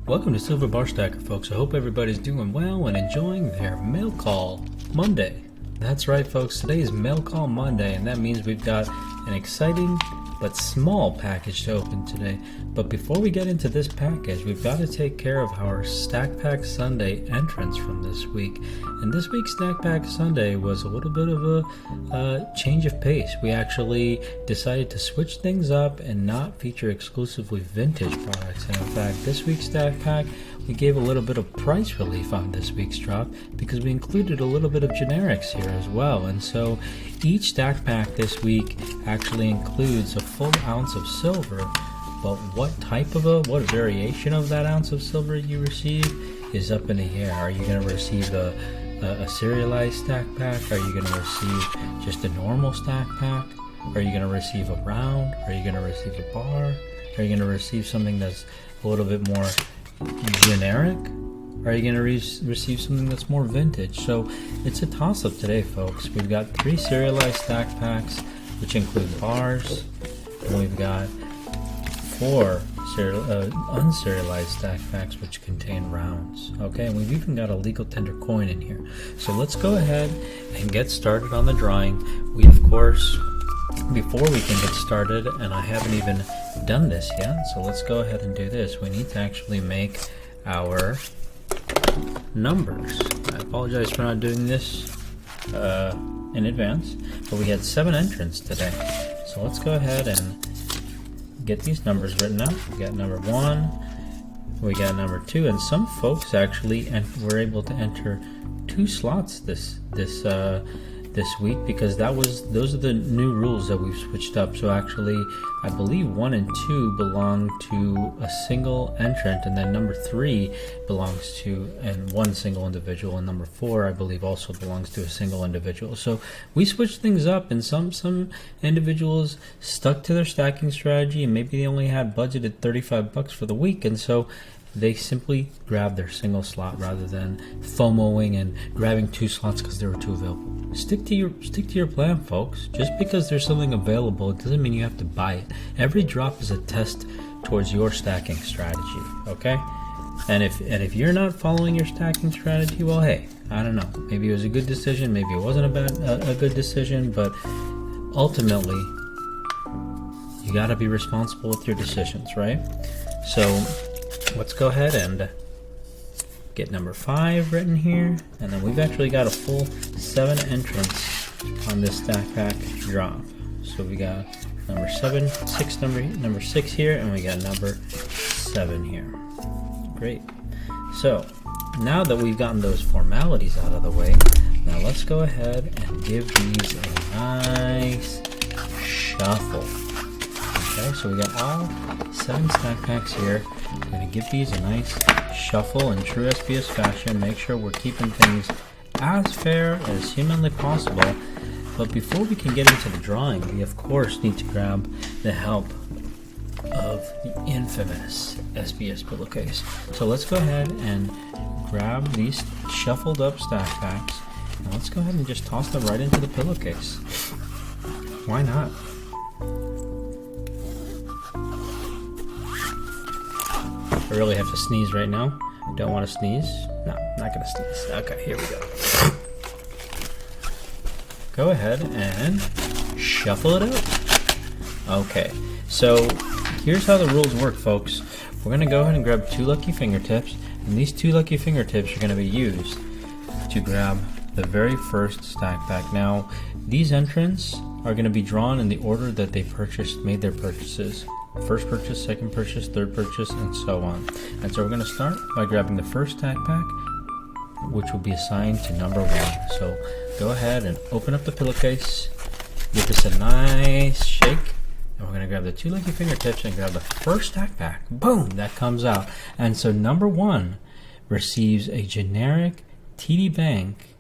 Welcome to Silver Bar Stacker, folks. I hope everybody's doing well and enjoying their Mail Call Monday. That's right, folks. Today is Mail Call Monday, and that means we've got an exciting but small package to open today. But before we get into this package, we've got to take care of our Stack Pack Sunday entrance from this week. And this week's Stack Pack Sunday was a little bit of a change of pace. We actually decided to switch things up and not feature exclusively vintage products. And in fact, this week's Stack Pack, we gave a little bit of price relief on this week's drop because we included a little bit of generics here as well. And so each stack pack this week actually includes a full ounce of silver, but what variation of that ounce of silver you receive is up in the air. Are you going to receive a serialized stack pack? Are you going to receive just a normal stack pack? Are you going to receive a round? Are you going to receive a bar? Are you going to receive something that's a little bit more generic? Are you going to receive something that's more vintage? So it's a toss-up today, folks. We've got 3 serialized stack packs, which include bars, and we've got 4 unserialized stack packs, which contain rounds. Okay, and we've even got a legal tender coin in here. So let's go ahead and get started on the drawing. We, of course, before we can get started, and I haven't even done this yet, so let's go ahead and do this. We need to actually make our numbers. I apologize for not doing this in advance, but we had 7 entrants today. So let's go ahead and get these numbers written out. We got number 1, we got number 2, and some folks actually were able to enter 2 slots this week because those are the new rules that we've switched up. So actually, I believe 1 and 2 belong to a single entrant, and then number 3 belongs to one single individual, and number 4 I believe also belongs to a single individual. So we switched things up, and some individuals stuck to their stacking strategy, and maybe they only had budgeted $35 for the week, and so they simply grabbed their single slot rather than FOMOing and grabbing 2 slots because there were 2 available. Stick to your plan, folks. Just because there's something available, it doesn't mean you have to buy it. Every drop is a test towards your stacking strategy. Okay? And if you're not following your stacking strategy, well, hey, I don't know. Maybe it was a good decision. Maybe it wasn't a good decision. But ultimately, you got to be responsible with your decisions, right? So let's go ahead and get number 5 written here, and then we've actually got a full 7 entrants on this stack pack drop. So we got number 6 here, and we got number 7 here. Great. So now that we've gotten those formalities out of the way, now let's go ahead and give these a nice shuffle. Okay, so we got all 7 stack packs here. We're going to give these a nice shuffle in true SBS fashion. Make sure we're keeping things as fair as humanly possible. But before we can get into the drawing, we of course need to grab the help of the infamous SBS pillowcase. So let's go ahead and grab these shuffled up stack packs, and let's go ahead and just toss them right into the pillowcase. Why not? I really have to sneeze right now. Don't want to sneeze. No, not going to sneeze. Okay, here we go. Go ahead and shuffle it out. Okay, so here's how the rules work, folks. We're going to go ahead and grab 2 lucky fingertips, and these 2 lucky fingertips are going to be used to grab the very first stack pack. Now, these entrants are going to be drawn in the order that they made their purchases. First purchase, second purchase, third purchase, and so on. And so we're going to start by grabbing the first stack pack, which will be assigned to number 1. So go ahead and open up the pillowcase, give this a nice shake, and we're going to grab the 2 lucky fingertips and grab the first stack pack. Boom! That comes out. And so number 1 receives a generic TD Bank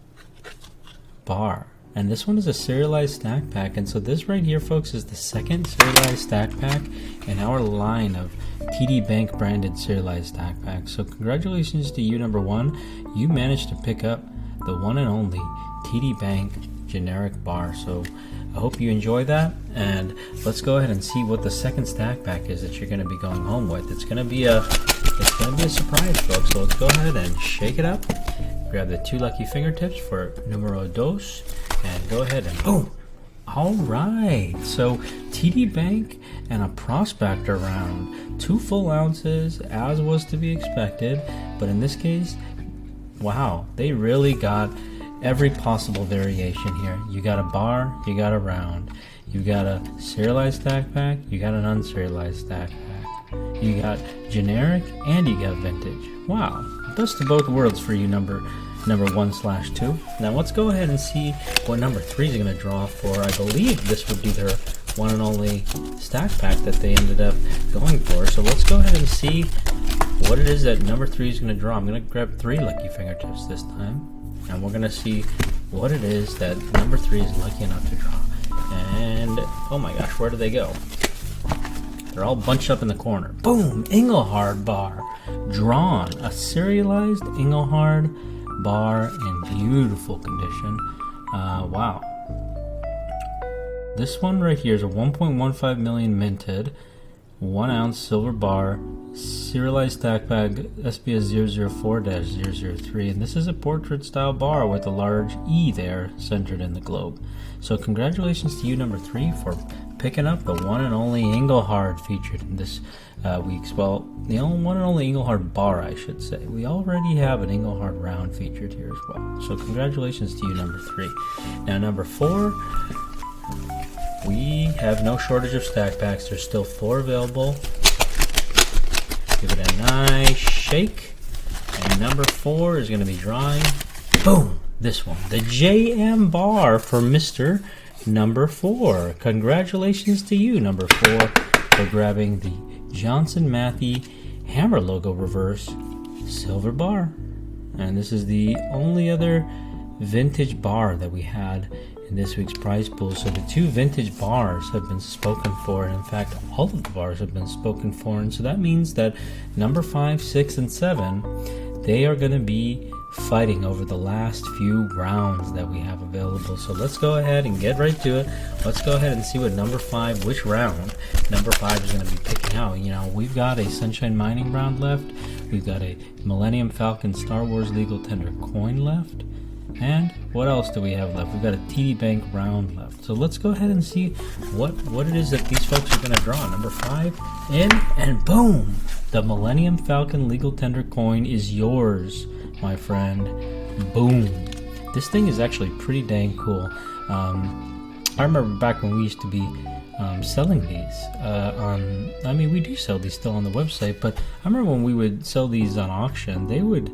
bar. And this one is a serialized stack pack, and so this right here, folks, is the second serialized stack pack in our line of TD Bank branded serialized stack pack. So congratulations to you, number 1. You managed to pick up the one and only TD Bank generic bar. So I hope you enjoy that, and let's go ahead and see what the second stack pack is that you're going to be going home with. It's going to be a surprise, folks. So let's go ahead and shake it up. Grab the 2 lucky fingertips for numero dos, and go ahead and boom. All right, so TD Bank and a prospector round, 2 full ounces, as was to be expected, but in this case, wow, they really got every possible variation here. You got a bar, you got a round, you got a serialized stack pack, you got an unserialized stack pack, you got generic, and you got vintage. Wow, best of both worlds for you, number 1/2. Now let's go ahead and see what number 3 is going to draw for. I believe this would be their one and only stack pack that they ended up going for. So let's go ahead and see what it is that number 3 is going to draw. I'm going to grab 3 lucky fingertips this time, and we're going to see what it is that number 3 is lucky enough to draw. And oh my gosh, where do they go? They're all bunched up in the corner. Boom! Engelhard bar drawn. A serialized Engelhard bar in beautiful condition. Wow. This one right here is a 1.15 million minted, 1 ounce silver bar, serialized stack pack SBS 004-003, and this is a portrait style bar with a large E there centered in the globe. So congratulations to you, number 3, for picking up the one and only Engelhard featured in this week's, well, the one and only Engelhard bar, I should say. We already have an Engelhard round featured here as well. So congratulations to you, number 3. Now number 4, we have no shortage of stack packs. There's still 4 available. Give it a nice shake. And number 4 is going to be drawing, boom, this one. The JM bar for Mr. number 4. Congratulations to you, number 4, for grabbing the Johnson Matthey Hammer logo reverse silver bar. And this is the only other vintage bar that we had in this week's prize pool. So the 2 vintage bars have been spoken for, and in fact all of the bars have been spoken for, and so that means that number 5, 6, and 7, they are going to be fighting over the last few rounds that we have available. So let's go ahead and get right to it. Let's go ahead and see what number 5, which round number 5 is going to be picking out. You know, we've got a Sunshine Mining round left, we've got a Millennium Falcon Star Wars Legal Tender coin left, and what else do we have left? We've got a TD Bank round left. So let's go ahead and see what it is that these folks are going to draw. Number 5 in, and boom! The Millennium Falcon Legal Tender coin is yours, my friend. Boom! This thing is actually pretty dang cool. I remember back when we used to be selling these I mean, we do sell these still on the website, but I remember when we would sell these on auction, they would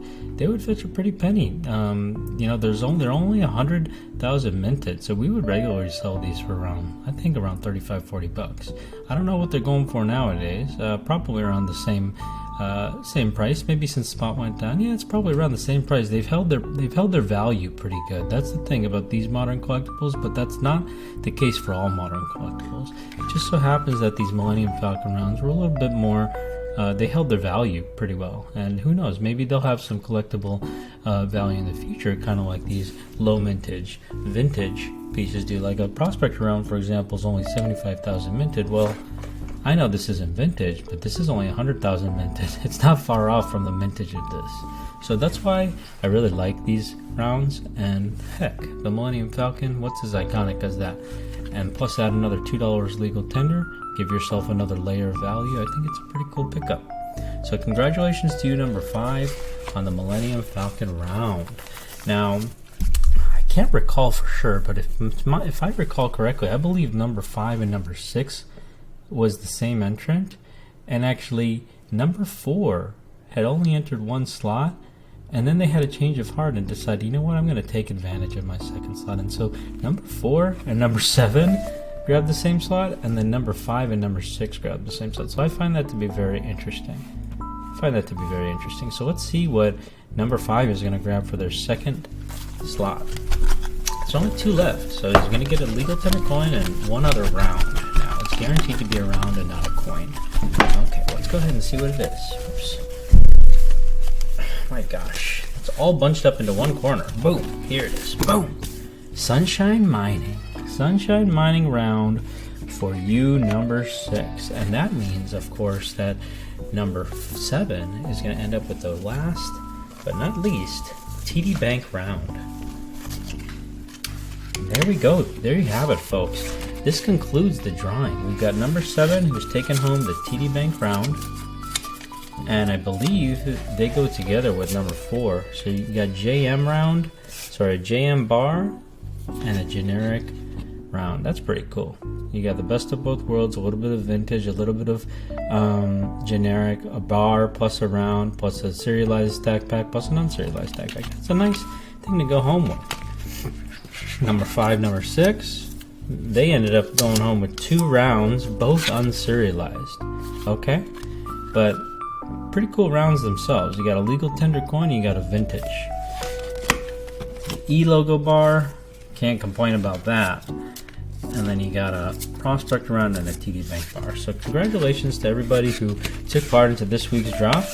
fetch a pretty penny. You know, they're only 100,000 minted, so we would regularly sell these for around, I think, around $35-40. I don't know what they're going for nowadays. Probably around the same price. Maybe since spot went down, yeah, it's probably around the same price. They've held their value pretty good. That's the thing about these modern collectibles, but that's not the case for all modern collectibles. It just so happens that these Millennium Falcon rounds were a little bit more, they held their value pretty well, and who knows, maybe they'll have some collectible value in the future, kind of like these low vintage pieces do. Like a prospector round, for example, is only 75,000 minted. Well, I know this isn't vintage, but this is only 100,000 minted. It's not far off from the mintage of this. So that's why I really like these rounds, and heck, the Millennium Falcon, what's as iconic as that? And plus add another $2 legal tender, give yourself another layer of value. I think it's a pretty cool pickup. So congratulations to you, number 5, on the Millennium Falcon round. Now, I can't recall for sure, but if I recall correctly, I believe number 5 and number 6 was the same entrant, and actually number 4 had only entered 1 slot, and then they had a change of heart and decided, you know what, I'm going to take advantage of my second slot. And so number 4 and number 7 grabbed the same slot, and then number 5 and number 6 grabbed the same slot. So I find that to be very interesting. So let's see what number 5 is going to grab for their second slot. There's only 2 left, so he's going to get a legal tender coin and 1 other round. Now it's guaranteed to be a round and not a coin. Okay, let's go ahead and see what it is. Oops. My gosh, it's all bunched up into one corner. Boom, here it is. Boom. Sunshine Mining round for you, number 6. And that means, of course, that number 7 is going to end up with the last, but not least, TD Bank round. There we go. There you have it, folks. This concludes the drawing. We've got number 7 who's taken home the TD Bank round. And I believe they go together with number 4. So you got JM bar and a generic round. That's pretty cool. You got the best of both worlds, a little bit of vintage, a little bit of generic, a bar plus a round, plus a serialized stack pack, plus an unserialized stack pack. It's a nice thing to go home with. Number 5, number 6, they ended up going home with 2 rounds, both unserialized. Okay? But pretty cool rounds themselves. You got a legal tender coin, you got a vintage. The E logo bar, can't complain about that. And then you got a prospect round and a TD Bank bar. So congratulations to everybody who took part into this week's drop.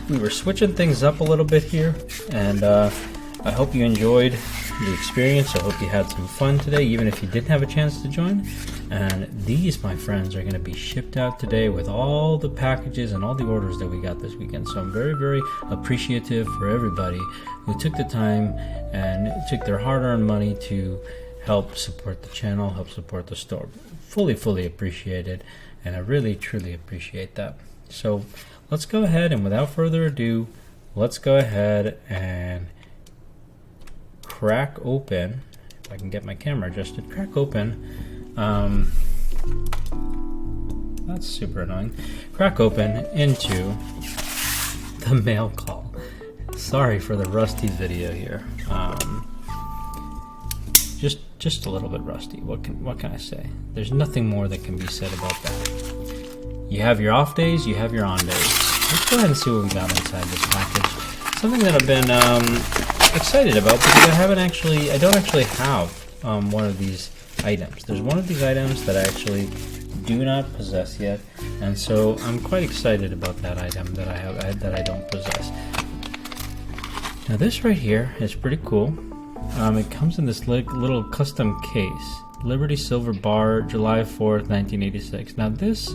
We were switching things up a little bit here, and I hope you enjoyed the experience. I hope you had some fun today, even if you didn't have a chance to join. And these, my friends, are going to be shipped out today with all the packages and all the orders that we got this weekend. So I'm very, very appreciative for everybody who took the time and took their hard-earned money to help support the channel, help support the store. Fully appreciate it, and I really, truly appreciate that. So let's go ahead, and without further ado, let's go ahead and crack open, if I can get my camera adjusted, crack open, that's super annoying, crack open into the mail call. Sorry for the rusty video here. Just a little bit rusty. What can I say? There's nothing more that can be said about that. You have your off days, you have your on days. Let's go ahead and see what we got inside this package. Something that I've been excited about, because I don't actually have one of these items. There's one of these items that I actually do not possess yet, and so I'm quite excited about that item that I don't possess. Now this right here is pretty cool. It comes in this little custom case, Liberty Silver Bar, July 4th, 1986. Now this,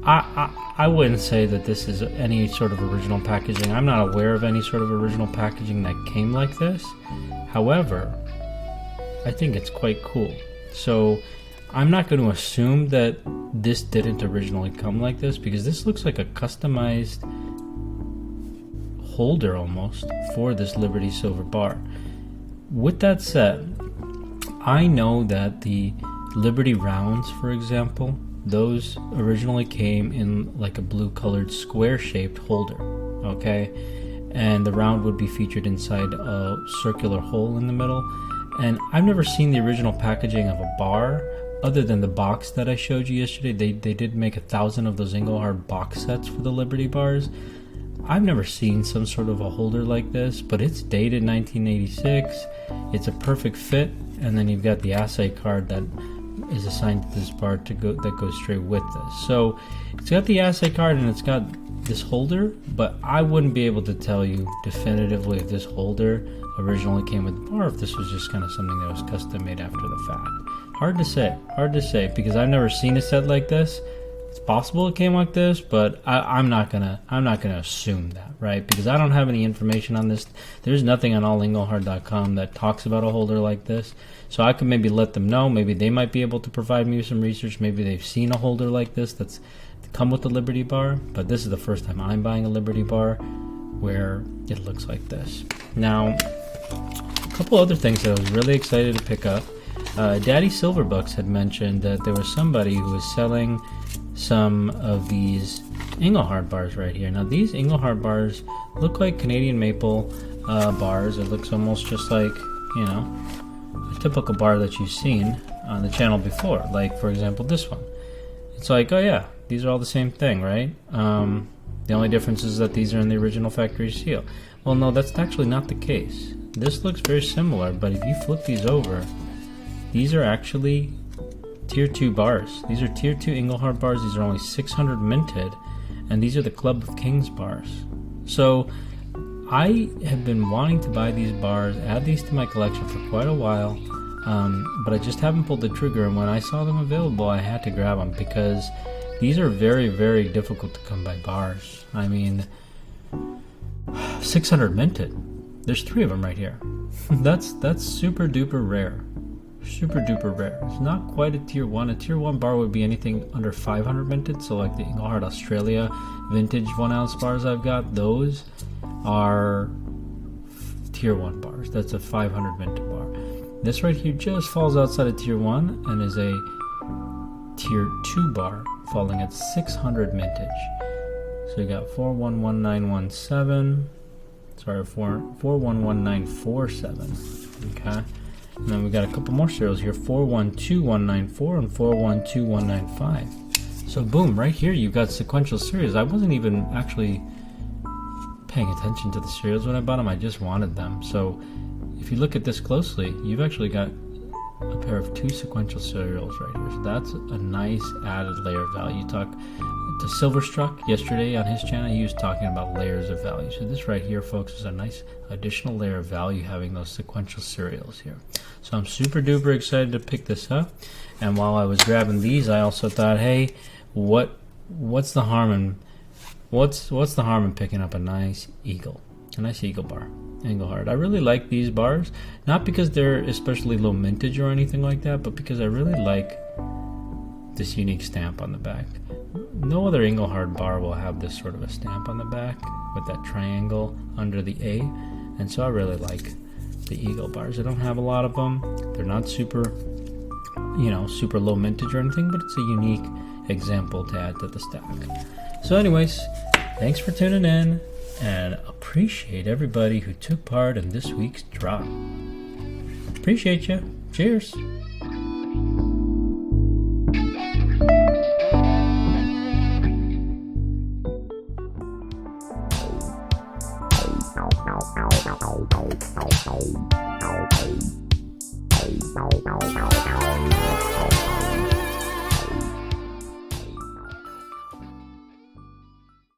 I wouldn't say that this is any sort of original packaging. I'm not aware of any sort of original packaging that came like this. However, I think it's quite cool. So I'm not going to assume that this didn't originally come like this, because this looks like a customized holder almost for this Liberty Silver Bar. With that said, I know that the Liberty rounds, for example, those originally came in like a blue colored square shaped holder, okay? And the round would be featured inside a circular hole in the middle. And I've never seen the original packaging of a bar other than the box that I showed you yesterday. They did make 1,000 of those Engelhard box sets for the Liberty bars. I've never seen some sort of a holder like this, but it's dated 1986. It's a perfect fit, and then you've got the assay card that is assigned to this bar that goes straight with this. So it's got the assay card and it's got this holder, but I wouldn't be able to tell you definitively if this holder originally came with the bar, or if this was just kind of something that was custom made after the fact. Hard to say, because I've never seen a set like this. It's possible it came like this, but I'm not gonna assume that, right? Because I don't have any information on this. There's nothing on allengelhard.com that talks about a holder like this. So I could maybe let them know. Maybe they might be able to provide me with some research. Maybe they've seen a holder like this that's come with the Liberty bar. But this is the first time I'm buying a Liberty bar where it looks like this. Now, a couple other things that I was really excited to pick up. Daddy Silverbucks had mentioned that there was somebody who was selling some of these Engelhard bars right here. Now these Engelhard bars look like Canadian maple bars. It looks almost just like, you know, a typical bar that you've seen on the channel before. Like, for example, this one. It's like, oh yeah, these are all the same thing, right? The only difference is that these are in the original factory seal. Well, no, that's actually not the case. This looks very similar, but if you flip these over, these are actually Tier 2 bars. These are Tier 2 Engelhard bars. These are only 600 minted, and these are the Club of Kings bars. So I have been wanting to buy these bars, add these to my collection for quite a while, but I just haven't pulled the trigger, and when I saw them available, I had to grab them because these are very, very difficult to come by bars. I mean, 600 minted. There's 3 of them right here. That's super duper rare. Super duper rare. It's not quite a tier 1. A tier 1 bar would be anything under 500 minted. So like the Engelhard Australia vintage 1 ounce bars I've got, those are tier 1 bars. That's a 500 minted bar. This right here just falls outside of tier 1 and is a tier 2 bar falling at 600 mintage. So you got 411917. Sorry, 411947. Okay. And then we got a couple more serials here, 412194 and 412195. So boom, right here you've got sequential serials. I wasn't even actually paying attention to the serials when I bought them. I just wanted them. So if you look at this closely, you've actually got a pair of 2 sequential serials right here. So that's a nice added layer of value. You talk to Silverstruck yesterday on his channel, he was talking about layers of value. So this right here, folks, is a nice additional layer of value having those sequential serials here. So I'm super duper excited to pick this up. And while I was grabbing these, I also thought, hey, what's the harm in picking up a nice eagle bar, Engelhard. I really like these bars, not because they're especially low mintage or anything like that, but because I really like this unique stamp on the back. No other Engelhard bar will have this sort of a stamp on the back with that triangle under the A, and so I really like the eagle bars. I don't have a lot of them. They're not super low mintage or anything, but it's a unique example to add to the stack. So anyways, thanks for tuning in, and appreciate everybody who took part in this week's drop. Appreciate you. Cheers.